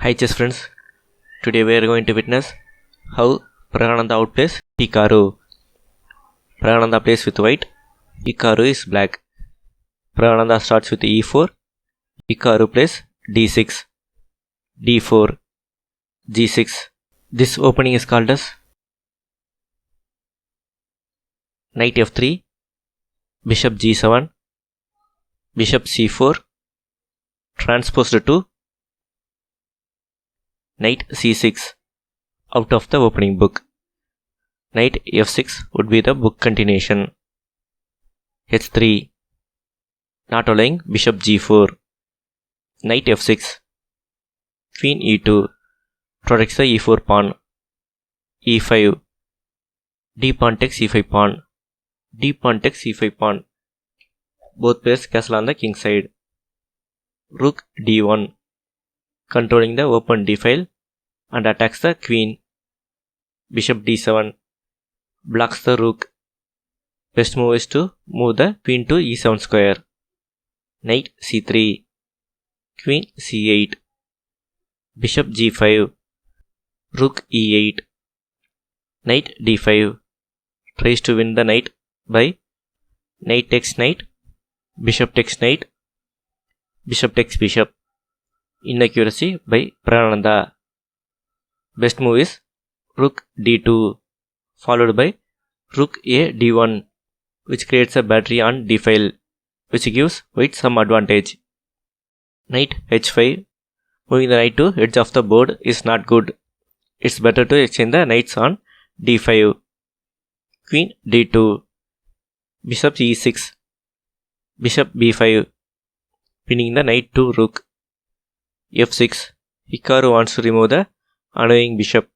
Hi chess friends, today we are going to witness how Praggnanandhaa outplays Hikaru. Praggnanandhaa plays with white, Hikaru is black. Praggnanandhaa starts with e4, Hikaru plays d6, d4, g6. This opening is called as knight f3, bishop g7, bishop c4, transposed to knight c6 out of the opening book. Knight f6 would be the book continuation. h3, not allowing bishop g4. Knight f6, queen e2, protects the e4 pawn. e5, d pawn takes e5 pawn, d pawn takes e5 pawn. Both players castle on the king side. Rook d1, controlling the open d file and attacks the queen. Bishop d7, blocks the rook. Best move is to move the queen to e7 square. Knight c3, queen c8, bishop g5, rook e8, knight d5, tries to win the knight by knight takes knight, bishop takes knight, bishop takes bishop. Inaccuracy by Praggnanandhaa. Best move is rook d2 followed by rook a d1, which creates a battery on d file, which gives white some advantage. Knight h5, moving the knight to edge of the board is not good. It's better to exchange the knights on d5. Queen d2, bishop e6, bishop b5, pinning the knight to rook. f6, Hikaru wants to remove the annoying bishop.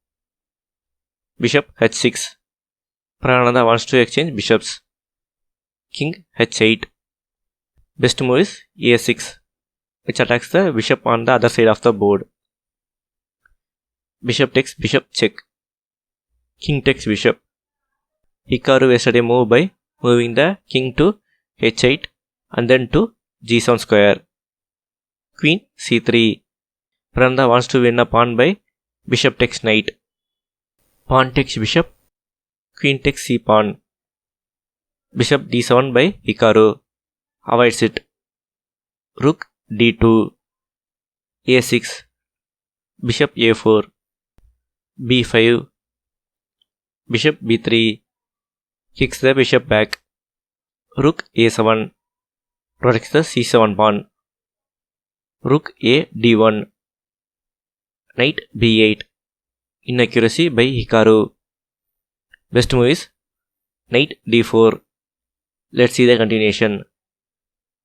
Bishop h6, Praggnanandhaa wants to exchange bishops. King h8. Best move is a6, which attacks the bishop on the other side of the board. Bishop takes bishop check. King takes bishop. Hikaru wasted a move by moving the king to h8 and then to g7 square. Queen c3. Praggnanandhaa wants to win a pawn by bishop takes knight. Pawn takes bishop. Queen takes c pawn. Bishop d7 by Hikaru. Avoids it. Rook d2. a6. Bishop a4. b5. Bishop b3. Kicks the bishop back. Rook a7. Protects the c7 pawn. Rook a d1. Knight b8. Inaccuracy by Hikaru. Best move is knight d4. Let's see the continuation.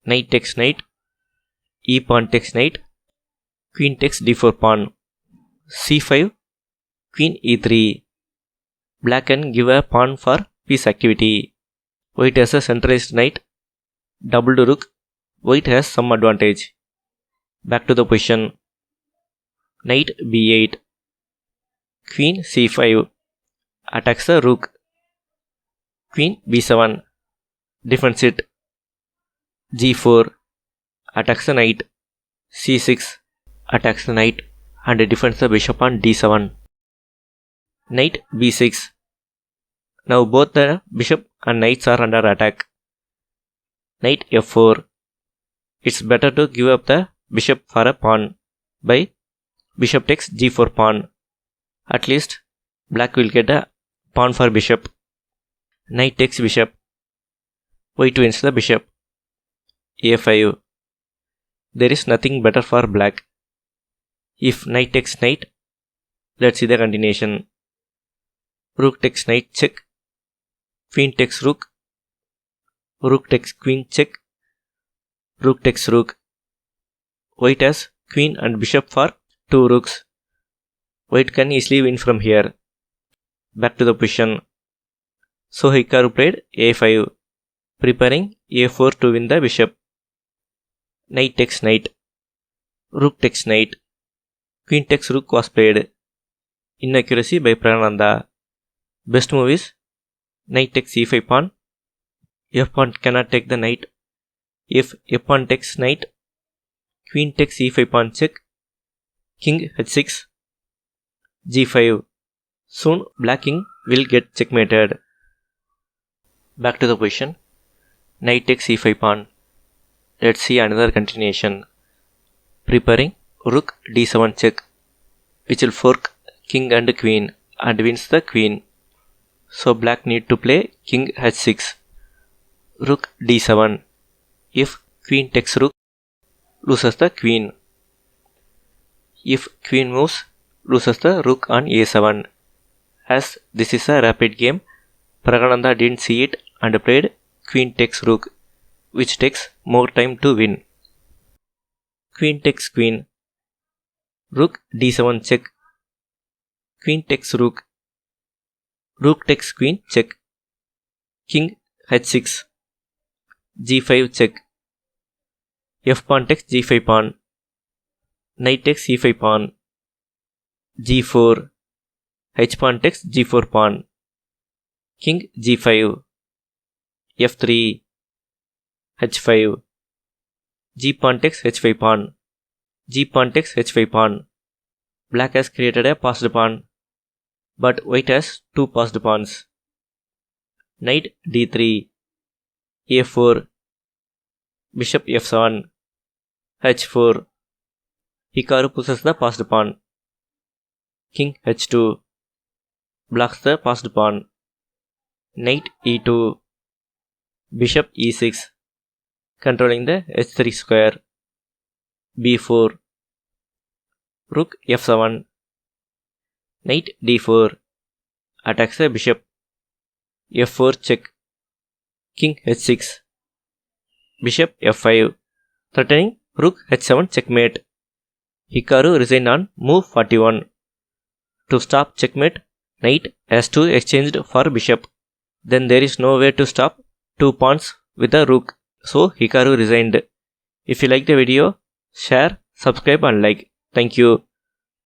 Knight takes knight. E pawn takes knight. Queen takes d4 pawn. c5. Queen e3. Black can give a pawn for piece activity. White has a centralized knight. Doubled rook. White has some advantage. Back to the position. Knight b8. Queen c5. Attacks the rook. Queen b7. Defends it. g4. Attacks the knight. c6. Attacks the knight and defends the bishop on d7. Knight b6. Now both the bishop and knights are under attack. Knight f4. It's better to give up the bishop for a pawn by bishop takes g4 pawn. At least black will get a pawn for bishop. Knight takes bishop. White wins the bishop. a5. There is nothing better for black. If knight takes knight, let's see the continuation. Rook takes knight check. Queen takes rook. Rook takes queen check. Rook takes rook. White has queen and bishop for 2 rooks. White can easily win from here. Back to the position. So Hikaru played a5, preparing a4 to win the bishop. Knight takes knight. Rook takes knight. Queen takes rook was played. Inaccuracy by Praggnanandhaa. Best move is knight takes e5 pawn. F pawn cannot take the knight. If f pawn takes knight, queen takes e5 pawn check. King h6, g5. Soon black king will get checkmated. Back to the position. Knight takes e5 pawn. Let's see another continuation. Preparing rook d7 check, which will fork king and queen and wins the queen. So black need to play king h6, rook d7. If queen takes rook, loses the queen. If queen moves, loses the rook on a7. As this is a rapid game, Praggnanandhaa didn't see it and played queen takes rook, which takes more time to win. Queen takes queen, rook d7 check, queen takes rook, rook takes queen check, king h6, g5 check, f pawn takes g5 pawn, knight takes e5 pawn, g4, h pawn takes g4 pawn, king g5, f3, h5, g pawn takes h5 pawn, g pawn takes h5 pawn. Black has created a passed pawn, but white has two passed pawns. Knight d3, a4, bishop f7, h4. Hikaru pushes the passed pawn. King h2, blocks the passed pawn. Knight e2, bishop e6, controlling the h3 square. b4, rook f7, knight d4, attacks the bishop. f4 check, king h6, bishop f5, threatening rook h7 checkmate. Hikaru resigned on move 41. To stop checkmate, knight has to exchange for bishop. Then there is no way to stop two pawns with a rook, so Hikaru resigned. If you like the video, share, subscribe and like. Thank you.